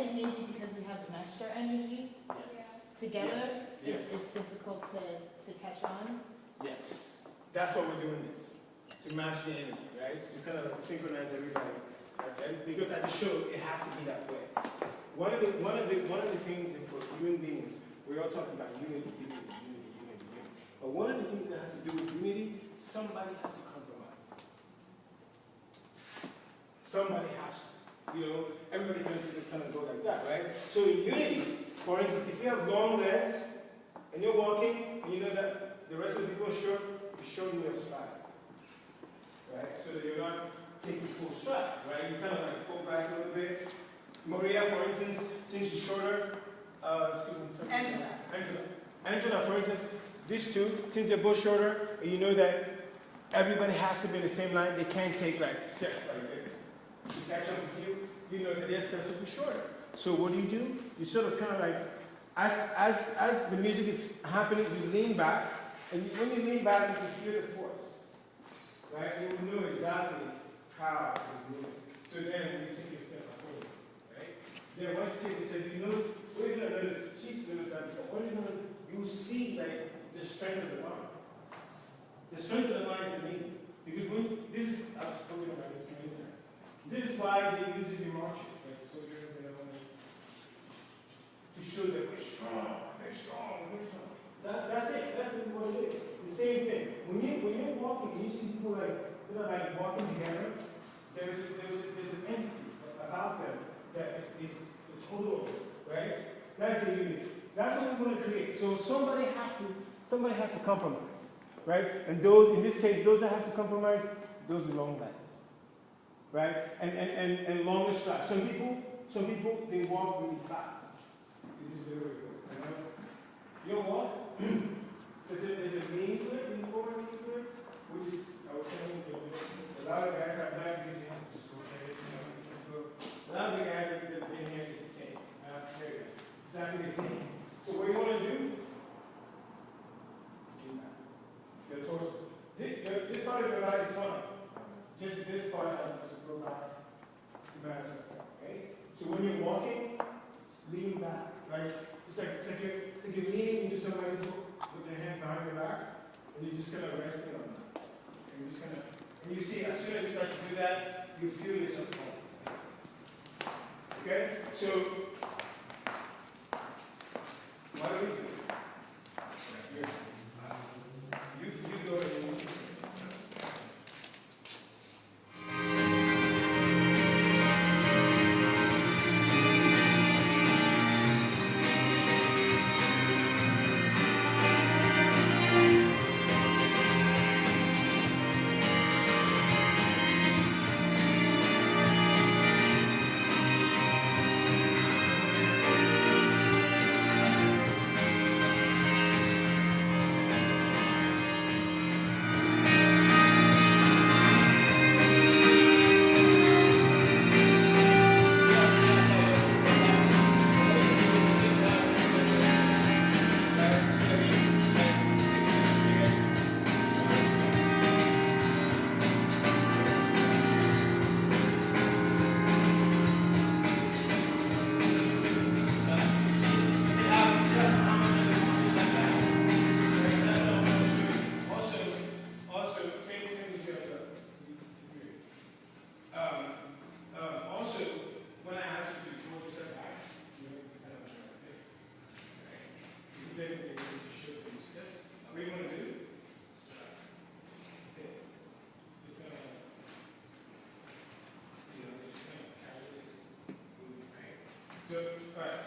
think maybe because we have the master energy together, it's difficult to catch on. Yes, that's why we're doing this, to match the energy, right? To kind of like synchronize everybody, and because at the show it has to be that way. One of the things for human beings, we all talk about unity. But one of the things that has to do with unity, somebody has to compromise. Somebody has to. You know, everybody kind of go like that, right? So in unity, for instance, if you have long legs and you're walking, and you know that the rest of the people are short, you shorten your stride, right? So that you're not taking full stride, right? You kind of like pull back a little bit. Maria, for instance, since she's shorter, Angela, for instance, these two, since they're both shorter, and you know that everybody has to be in the same line, they can't take like steps like this. To catch up with you, you know that their steps will be shorter. So what do? You sort of kind of like, as the music is happening, you lean back, and when you lean back, you can hear the force, right? You will know exactly how it's moving. So then you take your step forward, right? Then once you take your step, you notice, what you're going to notice, she's noticed that before, what you're going to notice, you see like the strength of the line. The strength of the line is amazing. Because when, this is, I've spoken about this many times. This is why they use these marches, like soldiers and all that, to show that we're strong, very strong, very strong. That's it. That's what it is. The same thing. When you're walking, you see people like they're like walking together. There's an entity about them that is the total, right? That's the unity. That's what we want to create. So somebody has to compromise, right? And those, in this case, those that have to compromise, those are long legs. Right? And longer strides. Some people they walk really fast. This is very good. Your walk, there's a meaning to it, in forward meaning to it, which is, I was saying, a lot of guys have not used it. A lot of the guys that have been here is the same. Exactly the same. So what you want to do? Your torso. This part of your body is fun. Just this part has to go back to balance, right? So when you're walking, lean back, right? It's like you're leaning into somebody's book with your hands behind your back, and you're just kind of resting on that. And you just kind of, and you see, as soon as you start to do that, you feel yourself falling. Okay? So, what do we do? Here. You go ahead.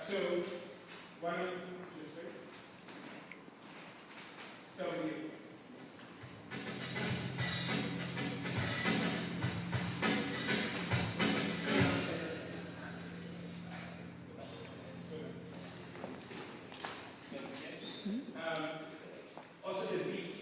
So, why don't you switch face? Start with you. Also the beat.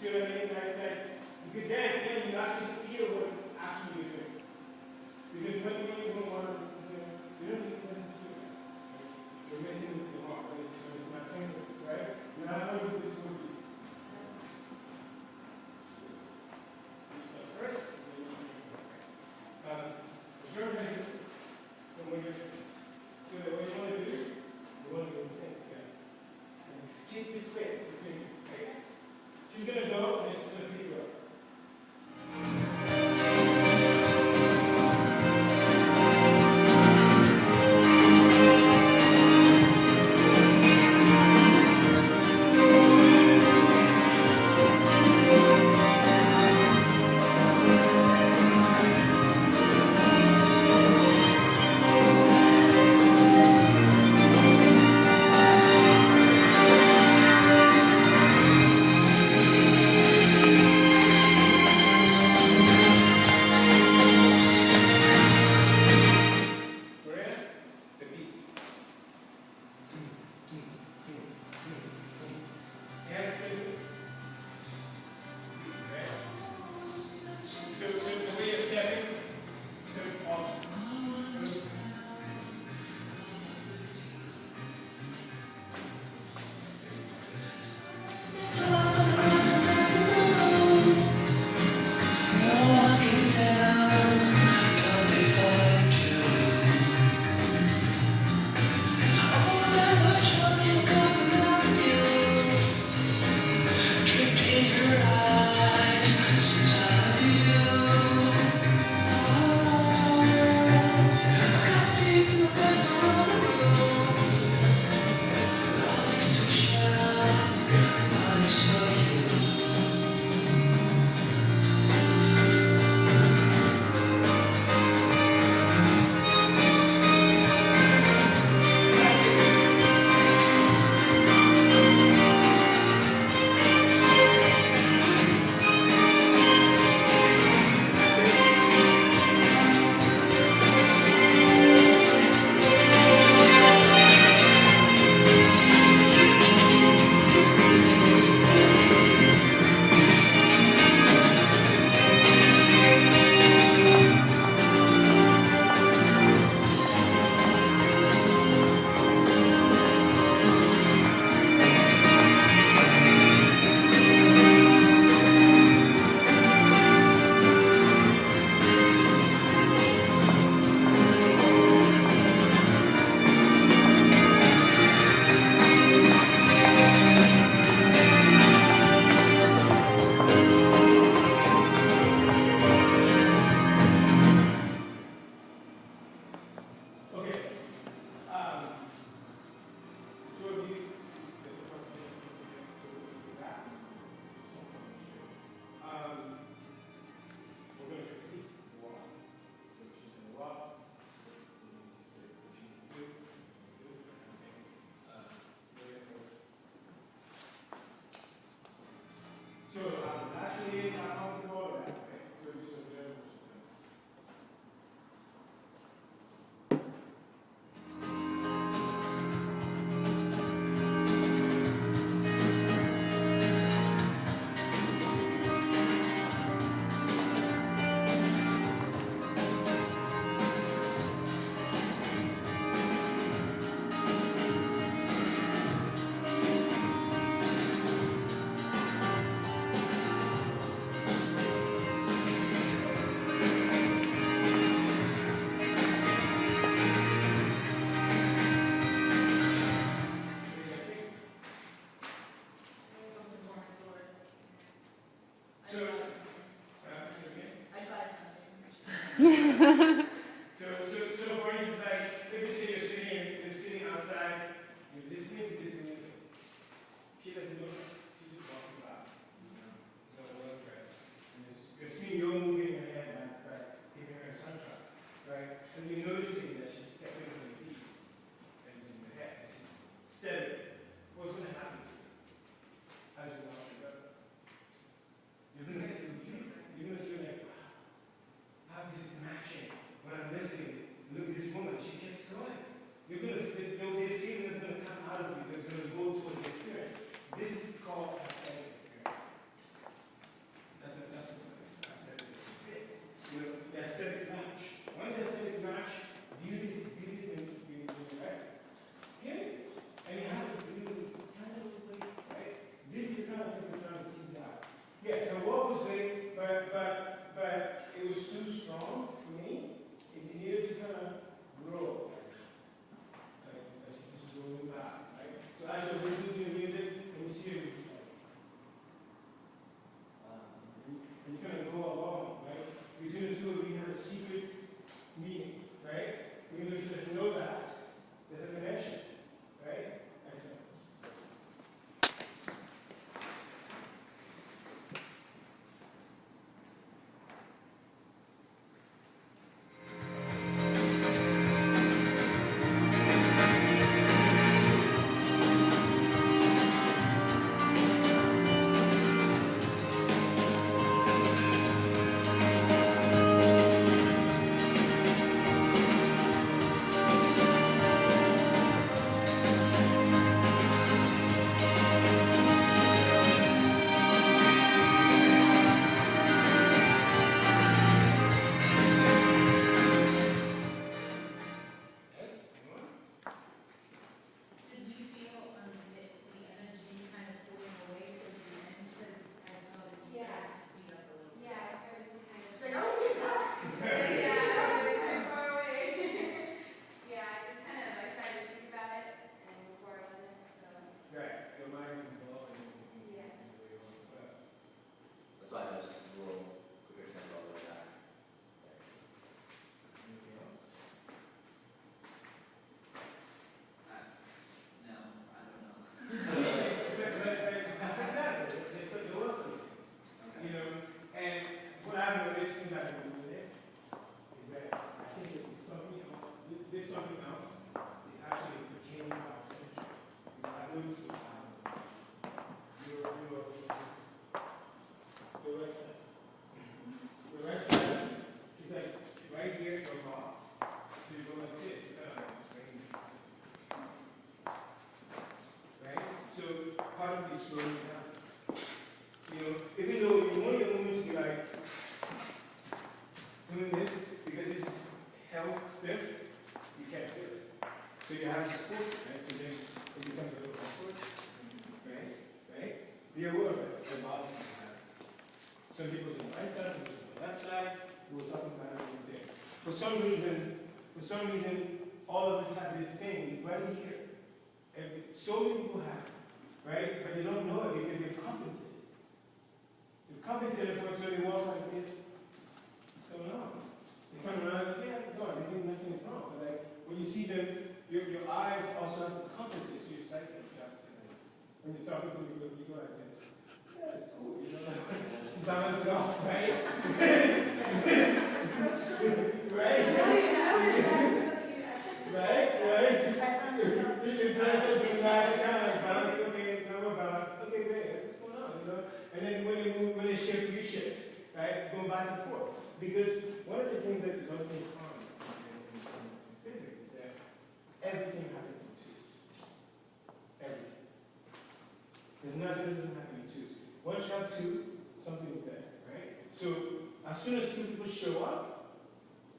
see what I mean? Like I said, because then you actually feel what it's actually doing. Because when you don't want to, you don't need to feel it. You're missing the mark, right? It's not saying this, right? Now, how do you do it? First, German is from when you're so that what you want to do, you want to go sync together. And just keep the space between your legs. She's going to go and she's going to pick you up. Your right side. The right side is like right here or box. So you go like this. Right? So part of this slowing down. You know, even though you want your movement to be like doing this, because this is held stiff, you can't do it. So you have to foot, right? So then it becomes a little awkward. Right? Right? Be aware of it. The bottom of the hand. Some people do the right side, some people do the left side. We'll talk about it in a bit. For some reason, all of us have this thing right here. And so many people have it, right? But they don't know it because they've compensated. They've compensated for it, so they walk like this. What's going on? They come around, yeah, it's gone. They think nothing is wrong. But like when you see them, your eyes also have to compensate, so you're slightly adjusting. When you're talking to people, you go like this. Yeah, it's cool. You know, balance it off, right? Right? Right? You find something right, kind of like balancing, okay, no more balance, okay, great, what's going on, you know? And then when they move, when they shift, you shift, right? Going back and forth. Because one of the things that is always been common in physics is that everything happens in twos. Everything. There's nothing that doesn't happen in twos. Once you have two, something is there, right? So as soon as two people show up,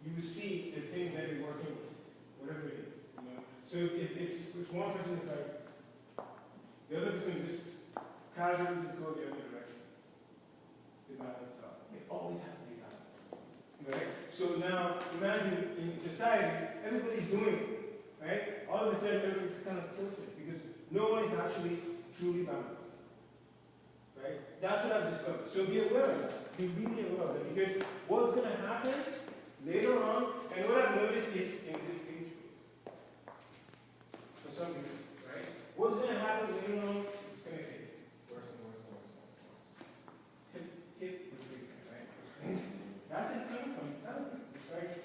you see the thing that you're working with, whatever it is. You know? So if one person is like, the other person just casually just go the other direction to balance out. It always has to be balanced. Right? So now imagine in society, everybody's doing it. Right? All of a sudden everybody's kind of tilted because no one is actually truly balanced. Right? That's what I've discovered. So be aware of that. Be really aware of that because what's going to happen later on, and what I've noticed is in this age group, for some reason, right? What's going to happen later on is going to get worse and worse and worse and worse. Hip replacement, right? That's where it's coming from. I'm telling you. It's like,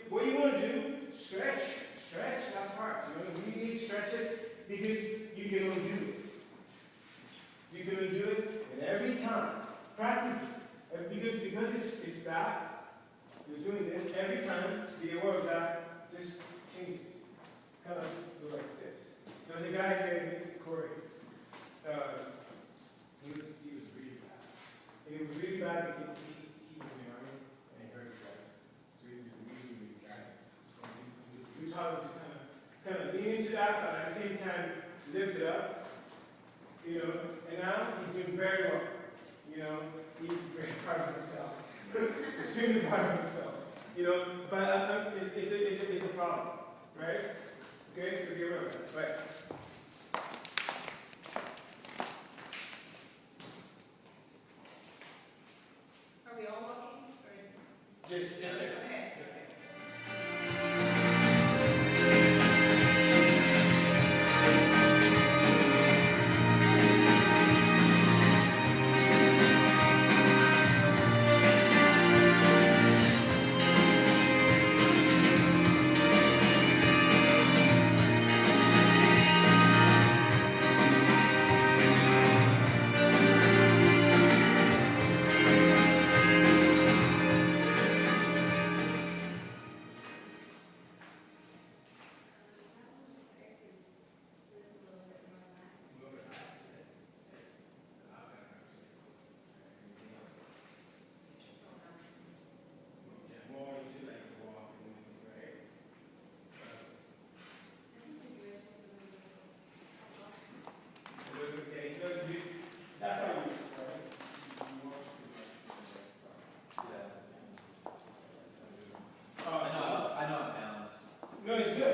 what you want to do, stretch that part. You know, you need to stretch it because you can undo it. You can undo it, and every time, practice this. Because it's that, you're doing this, every time, be aware of that, just change it. Kind of go like this. There was a guy here in Corey. He was really bad. And it was really bad because he was in the army and he hurt his leg. So he was really, really bad. We taught him to kind of lean into that, but at the same time, lift it up. You know, and now he's doing very well. You know, he's very proud of himself. Extremely proud of himself. You know, but it's a problem, right? Okay, so be aware of that. Right. Are we all walking, or is this? Just a second. Okay. No, it's good.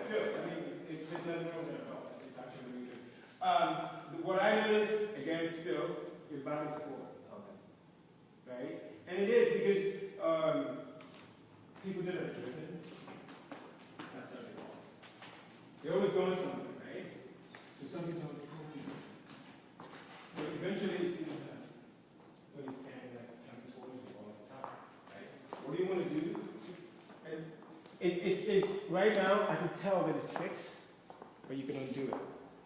I mean, there's nothing wrong with it at all. It's actually really good. What I notice, again, still, your body's forward. Okay. Right? And it is because people that are driven, that's how they walk. They're always going somewhere, right? So something's always pulling you. So eventually, it's going to happen. When he's standing like coming towards you all the time, right? What do you want to do? And it's right now, I can tell that it's fixed, but you can undo it,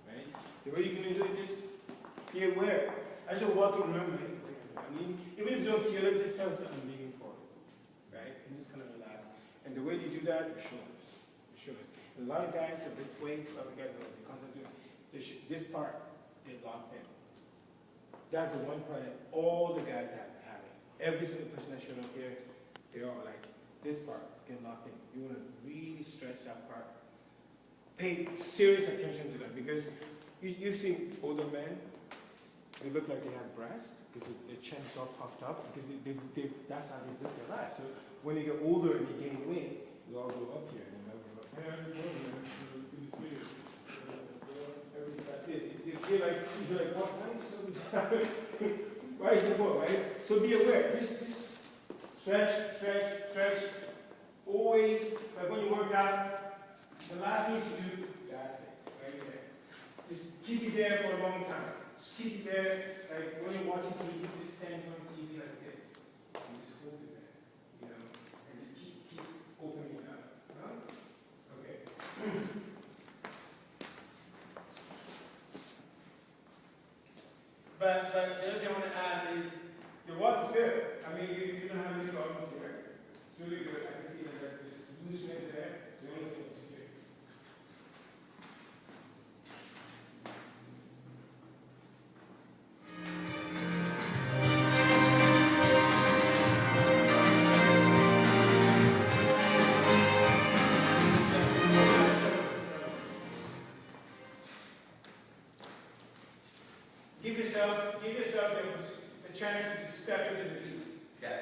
right? The way you can undo it is be aware. As you're walking, remember, I'm leaning, even if you don't feel it, just tell yourself I'm leaning forward, right? And just kind of relax. And the way you do that, your shoulders. Your shoulders. And a lot of guys have lift weights, a lot of guys are because of this part, get locked in. That's the one part that all the guys have. Every single person that showed up here, they all like, this part, get locked in. You want to really stretch that part. Pay serious attention to that because you've seen older men, they look like they have breasts because their chin's all puffed up because that's how they live their life. So when they get older and they gain weight, they all go up here. And they'll go, hey, everything like this. They feel like, what? Why is it for, right? So be aware. Just stretch. Always, like when you work out, the last thing you should do, that's it, right there. Just keep it there for a long time. Just keep it there, like when you're watching TV, just stand on TV like this. And just hold it there, you know? And just keep opening it up. Huh? Okay. But the other thing I want to add is your walk is good. I mean, you don't have any problems here. It's really good. I can see that there's looseness there. The only thing is here. Give yourself the chance to step into the heat. Yeah.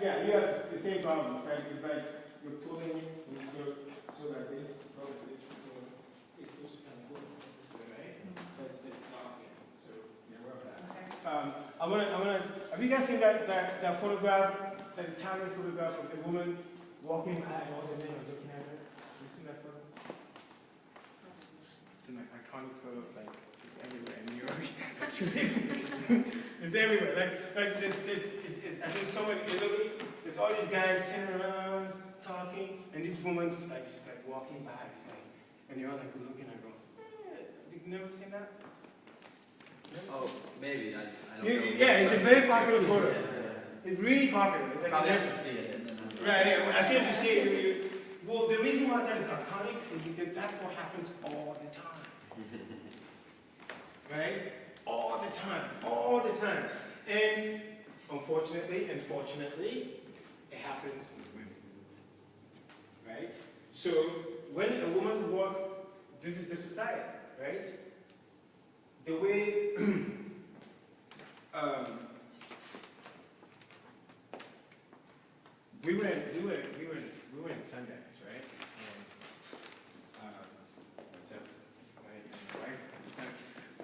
yeah, you have the same problem. It's like you're pulling it, and so like this, so it's supposed to kind of go this way, right? But it's not here. So yeah, we're back. Have you guys seen that photograph, that Italian photograph of the woman walking by and all the men are looking at her? Have you seen that photo? It's an iconic photo, like it's everywhere in New York. It's everywhere. Like this, I think someone in Italy, there's all these guys sitting around talking, and this woman she's like walking by, and you're all like looking at her going, you've never seen that? Oh, maybe. I don't You, know. yeah, it's a very popular photo. Yeah. It's really popular. It's like Probably have to see it. And then right, yeah. As soon as you see it, well, the reason why that is iconic is because that's what happens all the time. Right? All the time. And unfortunately and fortunately, it happens with women. Right? So when a woman walks, this is the society, right? The way we were in Sundance, right? And myself, right, and my wife at the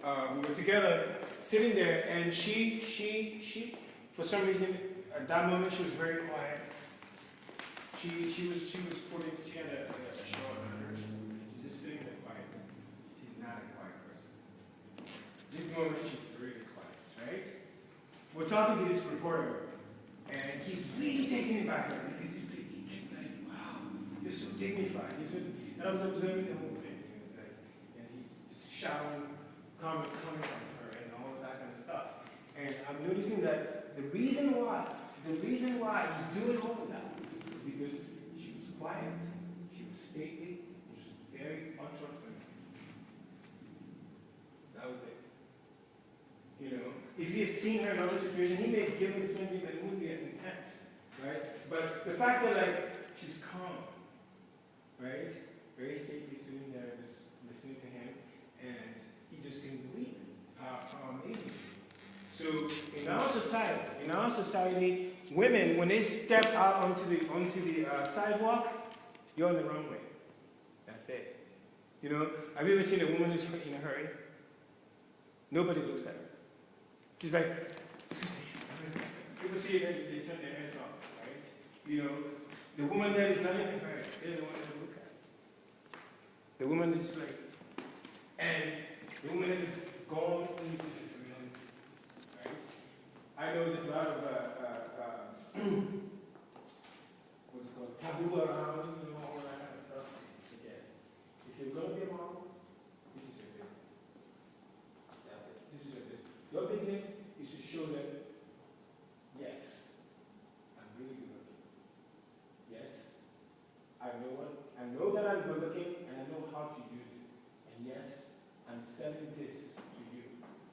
time, we were together sitting there, and she for some reason at that moment she was very quiet. She had a shawl on her. She's just sitting there quiet. She's not a quiet person. This moment she's really quiet, right? We're talking to this reporter, and he's really taken it back because he's like, wow, you're so dignified. And I was observing the whole thing. And he's just shouting comments on her and all of that kind of stuff. And I'm noticing that the reason why he's doing all of that is because she was quiet, she was stately, she was very untrustworthy. That was it. You know, if he had seen her in another situation, he may have given the same thing, but it wouldn't be as intense, right? But the fact that like she's calm, right? Very stately, sitting there, just listening to him, and he just couldn't believe it. How amazing it is. So in our society, women, when they step out onto the sidewalk, you're on the wrong way. That's it. You know, have you ever seen a woman who's in a hurry? Nobody looks at her. She's like, excuse me. People see it and they turn their heads off, right? You know, the woman that is not in a hurry, they're the one that look at. The woman is like, and the woman that is gone into the femininity, right? I know there's a lot of what's it called, taboo around, you know, all that kind of stuff. Again, if you're going to be a model, this is your business. That's it. This is your business. Your business is to show them, yes, I'm really good looking. Yes, I know that I'm good looking and I know how to use it. And yes, I'm selling this to you.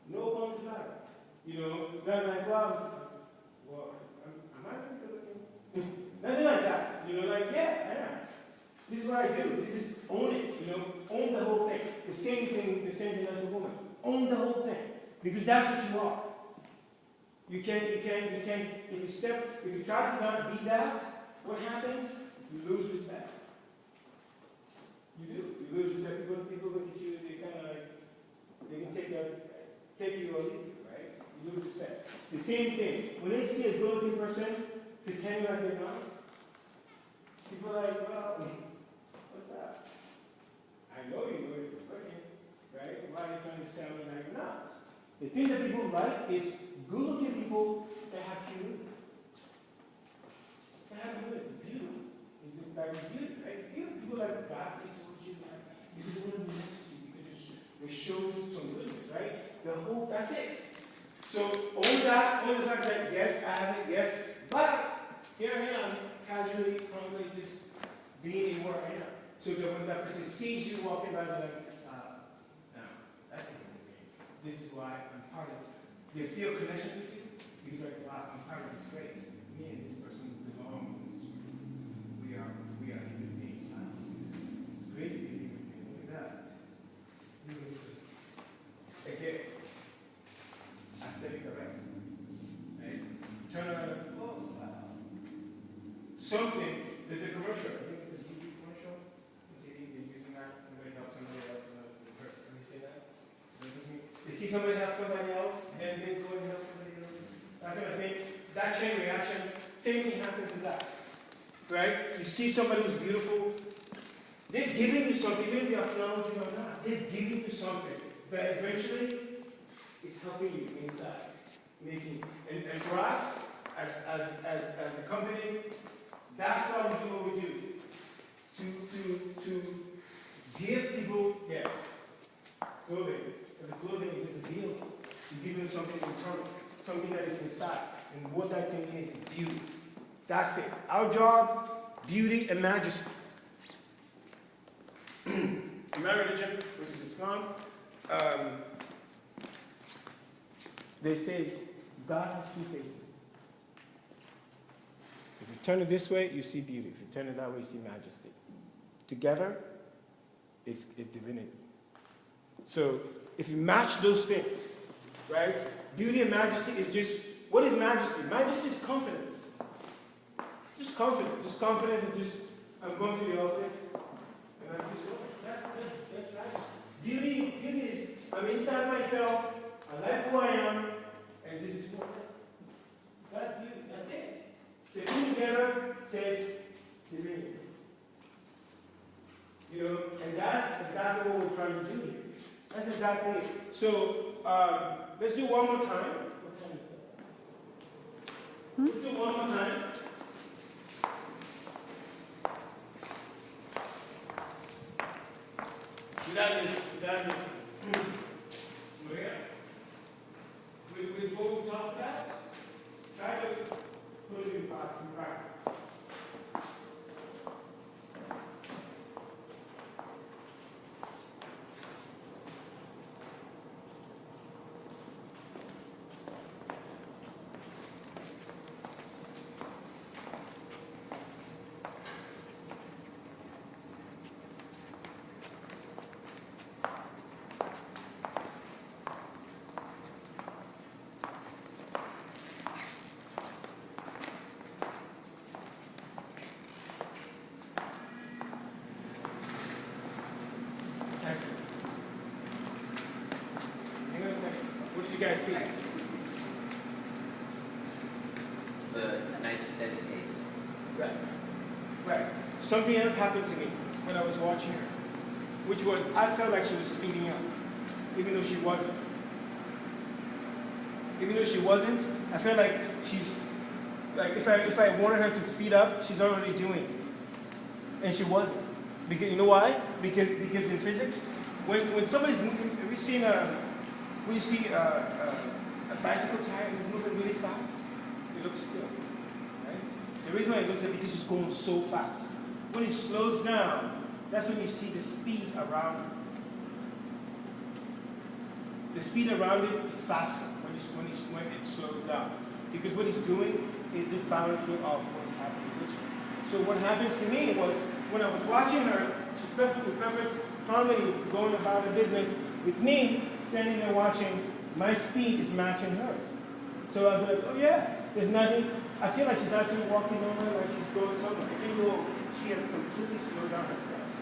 No comes about it. You know, they're like, well, am I really good looking? Nothing like that. You know, like, yeah, I am. This is what I do. This is own it. You know, own the whole thing. The same thing as a woman. Own the whole thing. Because that's what you are. You can't, if you try to not be that, what happens? You lose respect. You do. You lose respect. People look at you, they kind of like, they can take you or leave you, right? You lose respect. The same thing. When they see a good-looking person pretending like they're not, people are like, well, what's that? I know you're good looking, right? Why are you trying to sell me like you're not? The thing that people like is good-looking people that have humility. They have humility. It's beautiful. It's just like it's beautiful, right? It's beautiful. People like God takes what you like because they want to be next to you because it shows some goodness, right? That's it. So all that, all the fact that yes, I have it, yes, but here I am, casually, calmly, just being in where I am. So that when that person sees you walking by, they're like, no, that's not good. This is why I'm part of it. They feel connection with you because like, wow, I'm part of this grace. Me and this person belong in this group. We are human beings. Wow, it's crazy to be human being. Look at that. Look at this person. Again, aesthetic arrest. Right? Turn around and oh wow. something. There's a commercial. I think it's a TV commercial. On TV, they're using that. Somebody help somebody else. Have you seen that? They see somebody help somebody else, and they go and help somebody else. That kind of thing. That chain reaction. Same thing happens with that. Right? You see somebody who's beautiful. They've given you something, even if you acknowledge it or not. They've given you something that eventually is helping you inside. And for us, as a company, that's why we do what we do. To give people, clothing. And the clothing is just a deal. You give them something internal, something that is inside. And what that thing is beauty. That's it. Our job, beauty and majesty. In my religion, which is Islam, they say God has two faces. If you turn it this way, you see beauty. If you turn it that way, you see majesty. Together, it's divinity. So, if you match those things, right? Beauty and majesty is just, what is majesty? Majesty is confidence. Just confidence. Just confidence and just, I'm going to the office, and I'm just going. That's majesty. Beauty is, I'm inside myself, I like who I am, and this is what that's beauty. That's it. The two together says divinity. You know, and that's exactly what we're trying to do here. That's exactly it. So, let's do one more time. What time is that? Let's do one more time. Maria, with what we talked about, try to put it in practice. Excellent. Hang on a second. What did you guys see? It's a nice steady pace. Right. Something else happened to me when I was watching her, which was I felt like she was speeding up, even though she wasn't. Even though she wasn't, I felt like she's like if I wanted her to speed up, she's already doing it, and she wasn't. Because you know why? Because in physics, when somebody's moving, have you seen when you see a bicycle tire is moving really fast, it looks still, right? The reason why it looks like because it's going so fast. When it slows down, that's when you see the speed around it. The speed around it is faster when it slows down, because what it's doing is just balancing off what's happening this way. So what happens to me was, when I was watching her, she's perfect harmony going about her business. With me, standing there watching, my speed is matching hers. So I'll be like, oh yeah, there's nothing. I feel like she's actually walking over like she's going somewhere, even though she has completely slowed down her steps.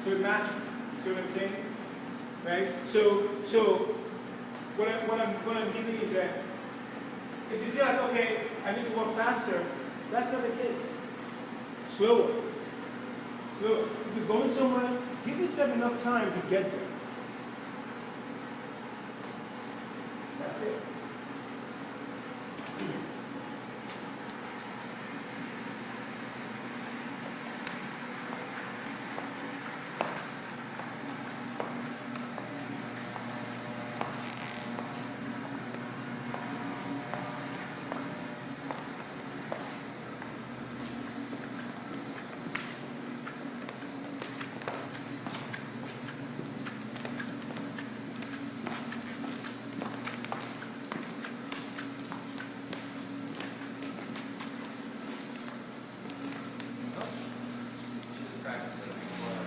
So it matches. You see what I'm saying? Right? So what I'm giving is that if you feel like, okay, I need to walk faster, that's not the case. Slower. If you're going somewhere, give yourself enough time to get there. That's it. She's practicing slow.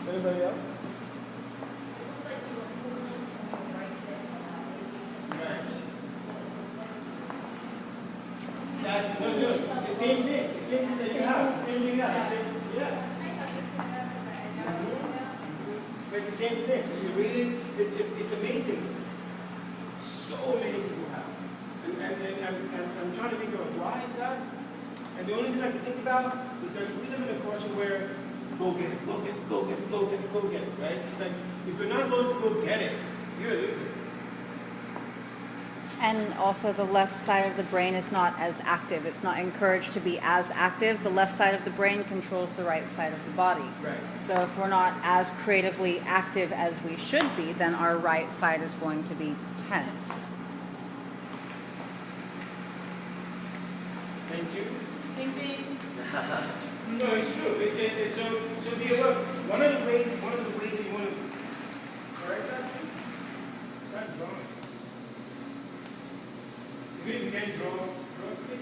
Anybody else? It looks like you were holding right there. Yeah. But it's the same thing. You really, it's amazing. So many people have. And I'm trying to think of why is that? And the only thing I can think about is that we live in a culture where go get it, go get it, go get it, go get it, go get it, right? It's like, if you're not going to go get it, you're a loser. And also the left side of the brain is not as active. It's not encouraged to be as active. The left side of the brain controls the right side of the body. Right. So if we're not as creatively active as we should be, then our right side is going to be tense. Thank you. Ding ding. No, it's true. It's so be aware. One of the ways that you want to correct that, start drawing. Even if you can't draw stick.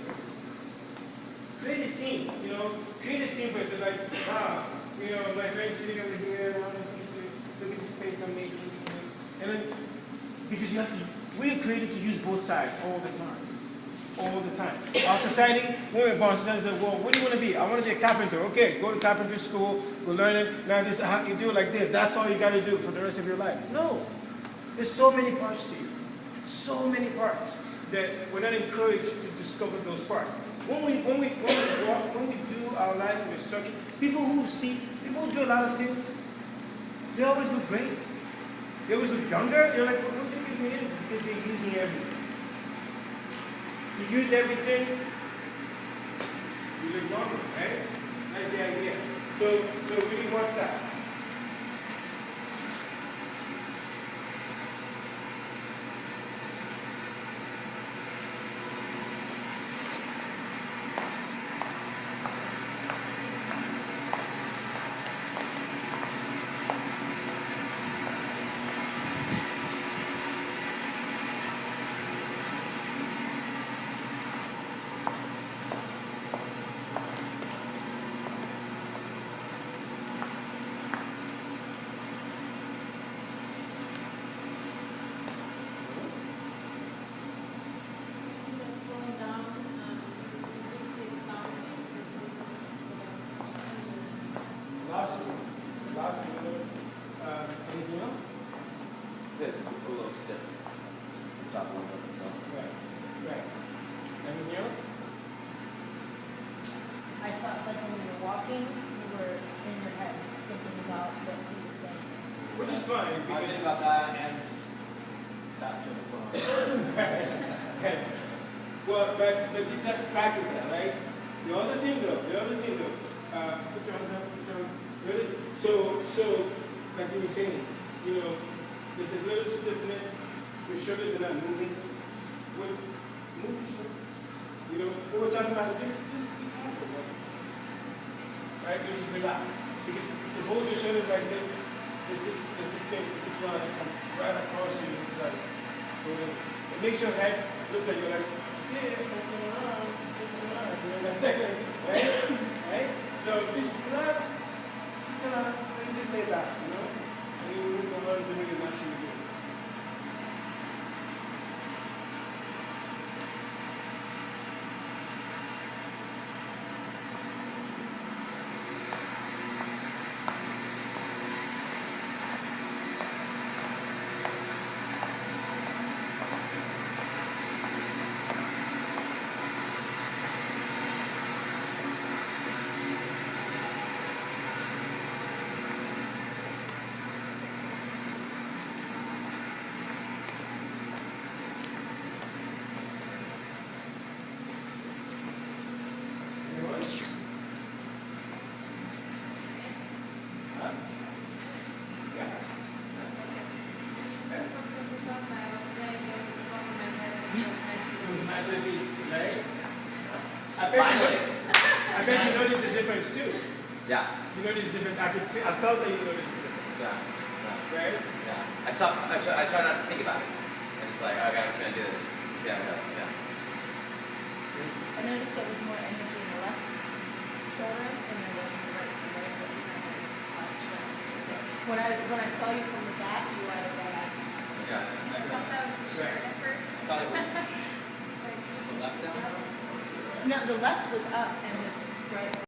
Create a scene, you know. Create a scene for it. So like, you know, my friend's sitting over here, look at the space I'm making. And then, because you have to, we're created to use both sides all the time. All the time. Our society, when we're born, society says, well, what do you want to be? I want to be a carpenter. Okay, go to carpentry school, go learn it. Now this is how you do it like this. That's all you got to do for the rest of your life. No. There's so many parts to you. So many parts that we're not encouraged to discover those parts. When we do our life in a structure, people who do a lot of things, they always look great. They always look younger. You're like, well, what do you mean? Because they're using everything. If you use everything, you look younger, right? That's the idea. So really watch that. Anything else? Is it a little stiff? Top one, so. Right. Anything else? I thought like when you were walking, you were in your head thinking about what he was saying. Which is fine. I was Because, thinking about that and that's the slow. well, but it's a practice that, right? The other thing though, put your hands up, really? So, like you were saying, you know, there's a little stiffness, your shoulders are not moving. Move your shoulders. You know, what we're talking about, just be comfortable. Right? You just relax. Because if you hold your shoulders like this, there's this thing, this line that comes right across you, it's like, so it makes your head, looks like you're like, yeah, moving around, you know, like that, right? Right? So just relax, just lay back, you know? And you will go on doing it naturally. I bet you noticed the difference too. Yeah. You noticed the difference. I felt that you noticed the difference. Yeah. Right? Yeah. I try not to think about it. I'm just like, okay, I'm just gonna do this. See how it goes. Yeah. I noticed there was more energy in the left shoulder than there was in the right. The right was kind of slouched down. When I saw you from the back, you were at that. Yeah. I thought that was the shirt at first. I thought it was the left down. No, the left was up and the right.